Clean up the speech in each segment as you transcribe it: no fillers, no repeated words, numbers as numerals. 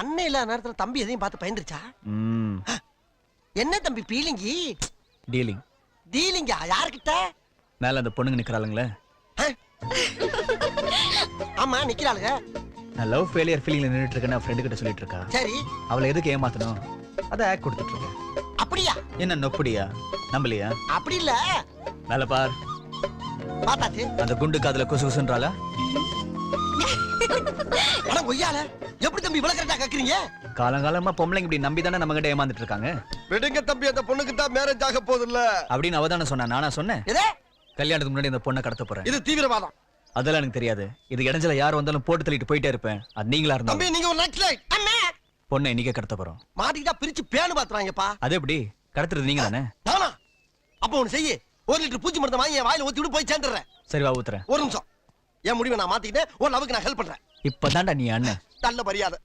அண்ணன் இல்லாத நேரத்துல தம்பி எதையும் பார்த்து பயந்துருச்சா? என்ன தம்பி பீலிங்கி? டீலிங். டீலிங்கா? யார்கிட்ட? மேல அந்த பொண்ணுங்க நிக்கறாளுங்களே. ஆமா நிக்கறாளுங்க. நான் லவ் ஃபெயிலியர் ஃபீலிங்ல நின்னுட்டு இருக்கேன் ஃப்ரெண்ட் கிட்ட சொல்லிட்டு இருக்கா. சரி. அவளை எதுக்கு ஏமாத்தணும்? அத ஆக்ட் கொடுத்துட்டு இருக்கேன். அப்படியா? என்ன நொப்படியா? நம்பலையா? அப்படி இல்ல. மேல பார். பாத்தாச்சு. அந்த குண்டு காதுல குசுகுசுன்றாளா? அட கொய்யால எப்படி தம்பி இவ்வளவு கரெக்ட்டா கேக்குறீங்க? காலங்காலமா பொம்பளைங்க இப்படி நம்பி தானே நம்ம கிட்ட ஏமாந்துட்டு இருக்காங்க. விடுங்க தம்பி, அந்த பொண்ணுக்கு தான் மேரேஜ் ஆக போகுதுல்ல அப்படின்னு அவ தானே சொன்னா. நானா சொன்னேன்? எது? கல்யாணத்துக்கு முன்னாடி அந்த பொண்ணை கடத்த போறேன். இது தீவிரவாதம். அதெல்லாம் எனக்கு தெரியாது. இது இடைஞ்சல யார் வந்தாலும் போட்டு தள்ளிட்டு போயிட்டே இருப்பேன். அது நீங்களா இருந்தா தம்பி நீங்க ஒரு நக்ஸலைட். அண்ணே பொண்ணை இன்னைக்கே கடத்த போறோம். மாட்டிக்கிட்டா பிரிச்சு பேனு பாத்துறாங்கப்பா. அது எப்படி? கடத்துறது நீங்க தானே? நானா? அப்ப ஒன்னு செய்ய, 1 லிட்டர் பூச்சி மருந்து வாங்கி என் வாயில ஊத்தி விட்டு போய் சேர்ந்துறேன். சரி வா ஊத்துறேன். ஒரு நிமிஷம். என் முடிவை நான் மாத்திக்கிட்டேன். உன் லவ்க்கு நான் ஹெல்ப் பண்றேன். இப்பதான்டா நீ அண்ணன். நல்ல மரியாதை.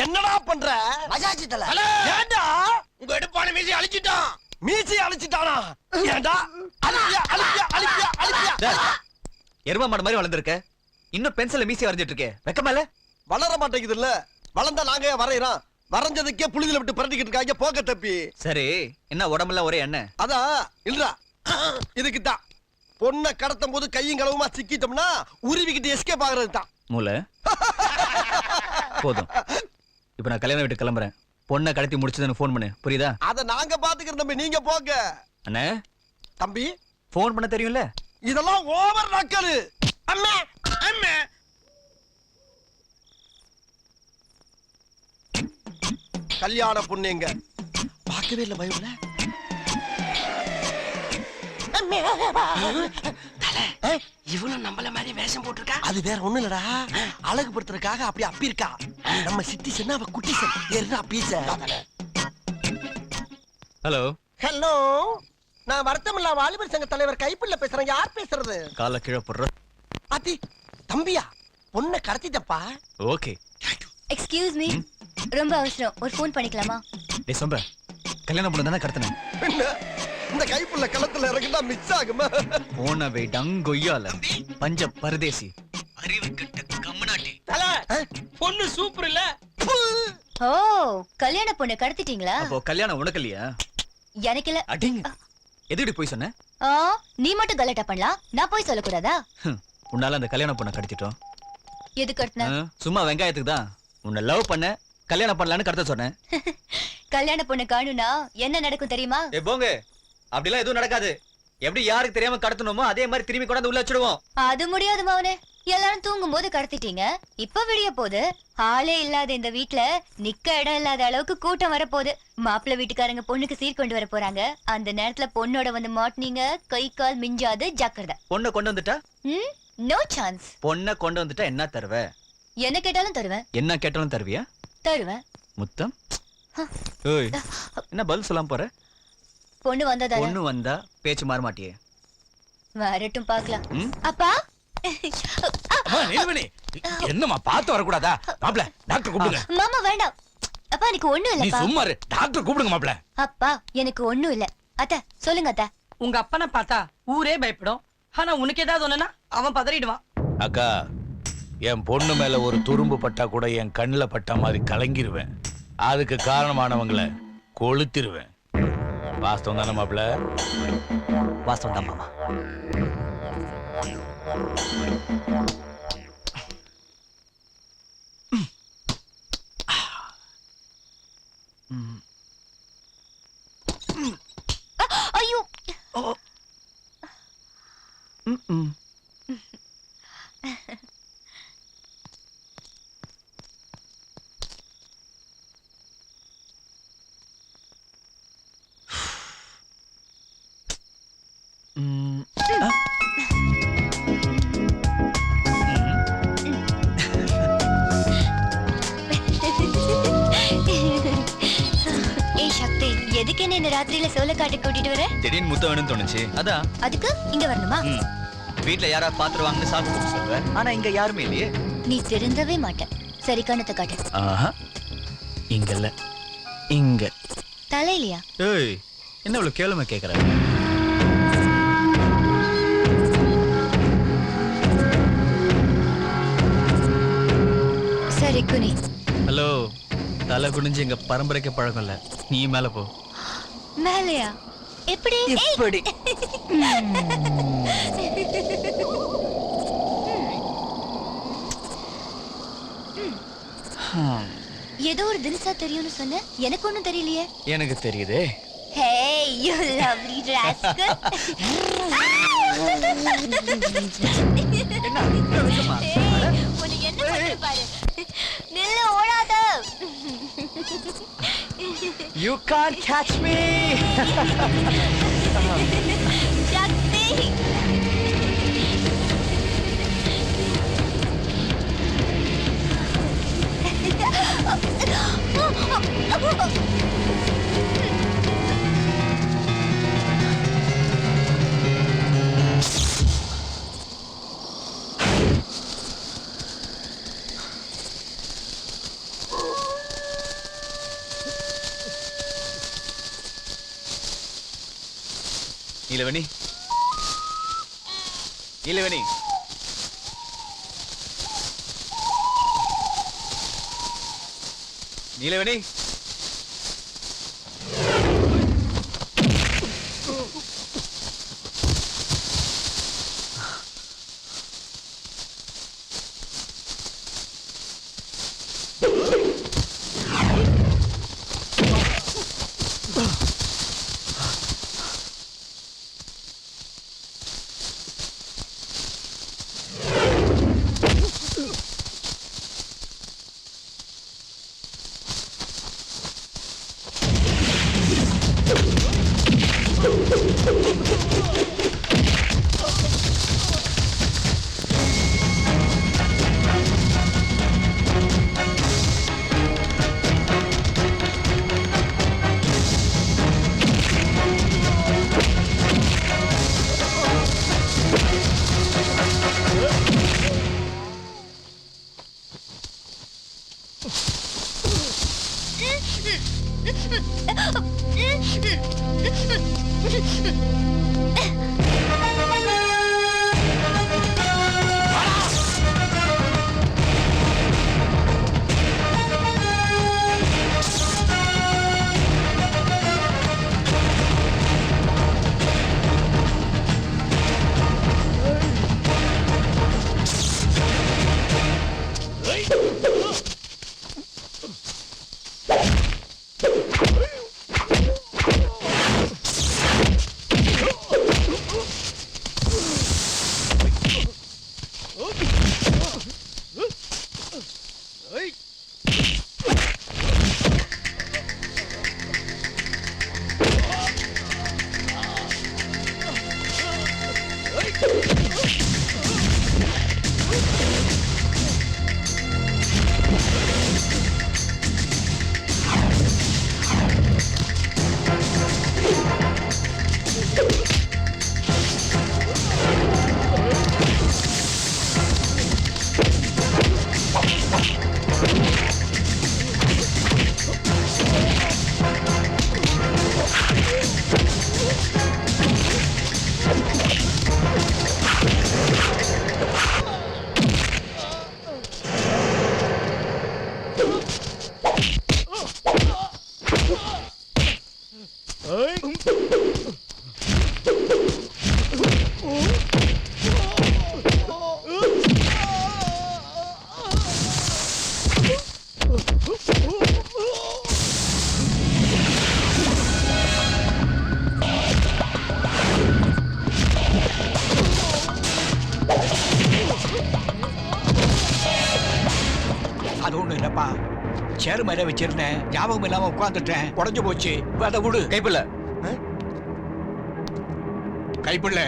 என்னடா பண்ற? மஜாஜி தல. ஏண்டா உங்க எடுப்பான மீசி அழிச்சிட்டான். மீசி அழிச்சிட்டானா? ஏண்டா அழியா அழியா அழியா அழியா. எருமை மாடு மாதிரி வளர்ந்திருக்க. இன்னும் பென்சில மீசி வரைஞ்சிட்டு இருக்கே. வெக்கமா இல்ல? வளர மாட்டேங்குது இல்ல. வளர்ந்தா நாங்க வரையறோம். வரைஞ்சதுக்கே புழுதில விட்டு பரட்டிக்கிட்டு இருக்காங்க. போக தப்பி. சரி என்ன உடம்பெல்லாம் ஒரே எண்ணெய்? அதான் இல்லடா. இதுக்குதான் பொண்ணை கடத்தும் போது கையும் களவுமா சிக்கிட்டோம்னா உருவிக்கிட்டு எஸ்கேப் ஆகுறது தான் மூளை. போதும். இப்ப நான் கல்யாணம் விட்டு கிளம்புறேன். பொண்ணை கடத்தி முடிச்சதுன்னு போன் பண்ணு. புரியுதா? அத நாங்க பாத்துக்கிறோம் தம்பி, நீங்க போங்க. அண்ணே தம்பி போன் பண்ண தெரியும்ல? இதெல்லாம் ஓவர் நக்கலு. அம்மா அம்மா கல்யாண பொண்ணு எங்க? பார்க்கவே இல்ல பயம்ல. இவனும் நம்மள மாதிரி வேஷம் போட்டிருக்கா. அது வேற ஒண்ணு இல்லடா, அழகுபடுத்துறதுக்காக அப்படி அப்பி இருக்கா. நம்ம சிட்டி சென்னா அவ குட்டி சென்னா பீச. ஹலோ ஹலோ, நான் வருத்தமில்லா வாலிபர் சங்க தலைவர் கைப்பிள்ள பேசுறேன். யார் பேசுறது? கால கீழ போடுற. அத்தி தம்பியா, பொண்ணை கடத்திட்டப்பா. ஓகே. எக்ஸ்கியூஸ் மீ, ரொம்ப அவசரம். ஒரு ஃபோன் பண்ணிக்கலாமா? டேய் சொம்ப, கல்யாணம் பண்ண தானே கடத்தன. இந்த கைப்புள்ள களத்துல இறங்கிட்டா மிஸ் ஆகுமா? போன வே டங்கொய்யால பஞ்ச பரதேசி அறிவு கட்ட கம்மனாட்டி. தல பொண்ணு சூப்பர் இல்ல? ஓ, கல்யாண பொண்ணு கடத்திட்டீங்களா? அப்போ கல்யாணம் உனக்கு இல்லையா? எனக்கு இல்ல. அடிங்க. எதுக்கு போய் சொன்ன? நீ மட்டும் கலட்டா பண்ணலாம், நான் போய் சொல்லக்கூடாதா? உன்னால அந்த கல்யாண பொண்ணை கடத்திட்டோம். எது கடத்தின? சும்மா வெங்காயத்துக்கு தான். உன்னை லவ் பண்ண கல்யாணம் பண்ணலான்னு கடத்த சொன்னேன். கல்யாண பொண்ணு காணும்னா என்ன நடக்கும் தெரியுமா? ஏ போங்க, அப்படிலாம் எதுவும் நடக்காது. எப்படி யாருக்கு தெரியாம கடத்தணுமோ அதே மாதிரி திரும்பி கொண்டாந்து உள்ள வச்சிடுவோம். அது முடியாது மவனே. எல்லாரும் தூங்கும் போது கடத்திட்டீங்க. இப்ப விடிய போது. ஆளே இல்லாத இந்த வீட்ல நிக்க இடம் இல்லாத அளவுக்கு கூட்டம் வரப்போகுது. மாப்பிள்ளை வீட்டுக்காரங்க பொண்ணுக்கு சீர் கொண்டு வர போறாங்க. அந்த நேரத்துல பொண்ணோட வந்து மாட்டினீங்க, கை கால் மிஞ்சாது, ஜாக்கிரதை. பொண்ணை கொண்டு வந்துட்டா? No chance. பொண்ணை கொண்டு வந்துட்டா என்ன தருவ? என்ன கேட்டாலும் தருவேன். என்ன கேட்டாலும் தருவியா? தருவேன். முத்தம்? ஏய், என்ன பதில் சொல்லாம போற? பொண்ணு வந்தா பொண்ணு வந்தா பேச்சு மாற மாட்டியே. வரட்டும் பாக்கலாம். அப்பா என்னம்மா பார்த்து வரக்கூடாதா? மாப்ள டாக்டர் கூப்பிடுங்க. மாமா வேண்டாம். அப்பா எனக்கு ஒண்ணும் நீ இல்லப்பா. சும்மா இரு, டாக்டர் கூப்பிடுங்க மாப்ள. அப்பா எனக்கு ஒண்ணும் இல்ல. அத்தை சொல்லுங்க அத்தை. உங்க அப்பனை பார்த்தா ஊரே பயப்படும். ஆனா உனக்கு ஏதாவது ஒண்ணுனா அவன் பதறிடுவான். அக்கா, என் பொண்ணு மேல ஒரு துரும்பு பட்டா கூட என் கண்ணுல பட்ட மாதிரி கலங்கிருவேன். அதுக்கு காரணமானவங்களை கொளுத்திருவேன். வாஸ்தவம் தானே மாப்ள? வாஸ்தவம் தான் மாமா. ஐயோ. எதுக்கு என்ன ராத்திரியில சோளக்காட்டு கூட்டிட்டு வர? திடீர்னு முத்தம் வேணும்னு தோணுச்சு. அதான். அதுக்கு இங்க வரணுமா? வீட்ல யாராவது பாத்துருவாங்கன்னு சாப்பிட்டு சொல்லுவேன். ஆனா இங்க யாருமே இல்லையே. நீ திருந்தவே மாட்ட. சரி கண்ணத்தை காட்டு. ஆஹா, இங்க இல்ல, இங்க. தலையிலையா? ஏய், என்ன இவ்வளவு கேளுமை கேக்குற? குனி. ஹலோ, தலை குனிஞ்சு எங்க பரம்பரைக்கு பழக்கம் இல்ல. நீ மேல போ. மேலையா? எப்படி? இப்படி. ஏதோ ஒரு தினசா தெரியும்னு சொன்ன, எனக்கு ஒண்ணும் தெரியலையே. எனக்கு தெரியுதே. Hey, you lovely rascal. என்ன வெக்கமா? உனக்கு என்ன பண்ணி பாரு. நில்லு, ஓடாத. You can't catch me. சக்தி. நீலவேணி, நீலவேணி. நீலவேணி. அது ஒண்ணு இல்லப்பா, சேரு மேல வச்சிருந்தேன், ஞாபகம் இல்லாம உட்கார்ந்துட்டேன், உடஞ்சு போச்சு. அதை விடு. கைப்புல. கைப்புள்ள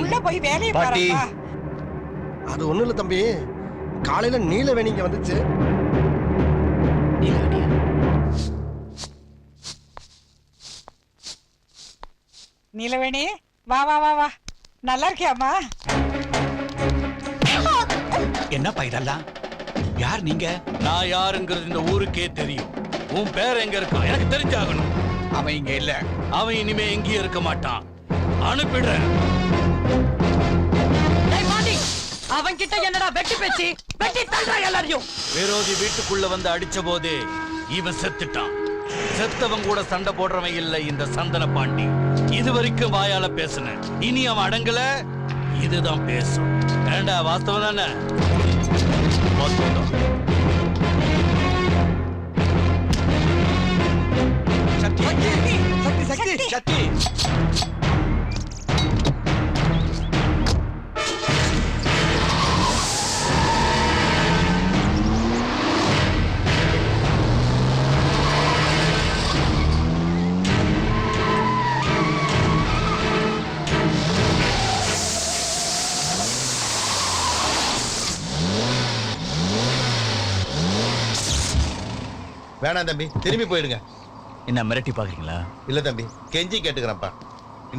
உள்ள போய் வேலையை பாட்டி. பாருப்பா. அது ஒண்ணும் இல்ல தம்பி, காலையில நீலவேணி இங்க வந்துச்சு. நீலவேணியா? நீலவேணி, வா வா வா வா. நல்லா இருக்கியாமா? என்னப்பா இதெல்லாம்? யார் நீங்க? நான் யாருங்கிறது இந்த ஊருக்கே தெரியும். உன் பேர் எங்க இருக்கான் எனக்கு தெரிஞ்சாகணும். அவன் இங்க இல்ல. அவன் இனிமே எங்கேயும் இருக்க மாட்டான். அனுப்பிடுறேன். அவன் கிட்ட என்னடா வெட்டி பேச்சு வெட்டி தள்ளுறா எல்லாரையும். விரோதி வீட்டுக்குள்ள வந்து அடிச்ச போதே இவன் செத்துட்டான். செத்தவன் கூட சண்டை போடுறவன் இல்ல இந்த சந்தன பாண்டி. இது வரைக்கும் வாயால பேசுன, இனி அவன் அடங்கல, இதுதான் பேசும். ஏண்டா வாஸ்தவம் தானே? சக்தி சக்தி சக்தி சக்தி வேணாம் தம்பி, திரும்பி போயிடுங்க. என்ன மிரட்டி பாக்குறீங்களா? இல்ல தம்பி, கெஞ்சி கேட்டுக்கிறேன்ப்பா.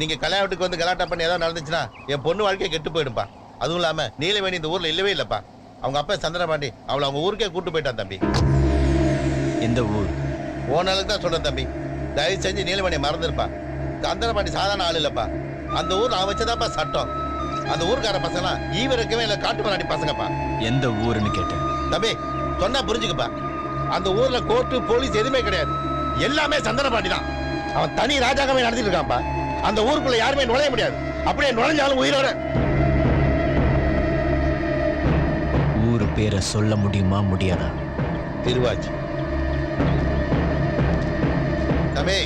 நீங்க கல்யாணத்துக்கு வந்து கலாட்டா பண்ணி ஏதாவது நடந்துச்சுன்னா என் பொண்ணு வாழ்க்கையை கெட்டு போயிடும்பா. அதுவும் இல்லாம நீலவேணி இந்த ஊர்ல இல்லவே இல்லப்பா. அவங்க அப்பா சந்திரபாண்டி அவளை அவங்க ஊருக்கே கூட்டு போயிட்டான் தம்பி. எந்த ஊர்? ஓனாளுக்கு தான் சொல்றேன் தம்பி, தயவு செஞ்சு நீலவேணியை மறந்துருப்பா. சந்திரபாண்டி சாதாரண ஆள் இல்லப்பா. அந்த ஊர் நான் வச்சதாப்பா சட்டம். அந்த ஊருக்கார பசங்களாம் ஈவிரக்கவே இல்ல, காட்டு மராடி பசங்கப்பா. எந்த ஊருன்னு கேட்டேன். தம்பி சொன்னா புரிஞ்சுக்கப்பா. அந்த ஊர்ல கோர்ட்டு போலீஸ் எதுவுமே கிடையாது, எல்லாமே சந்தனபாண்டி தான். அவன் தனி ராஜாகவே நடத்திட்டு இருக்கான்ப்பா. அந்த ஊருக்குள்ள யாருமே நுழைய முடியாது, அப்படியே நுழைஞ்சாலும் உயிரோட. ஊரு பேரை சொல்ல முடியுமா முடியாதா? திருவாச்சி. தம்பி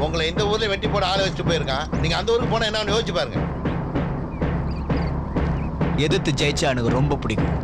உங்களை இந்த ஊர்ல வெட்டி போட ஆளை வச்சுட்டு போயிருக்கான். நீங்க அந்த ஊருக்கு போனா என்ன யோசிச்சு பாருங்க. எதிர்த்து ஜெயிச்சா எனக்கு ரொம்ப பிடிக்கும்.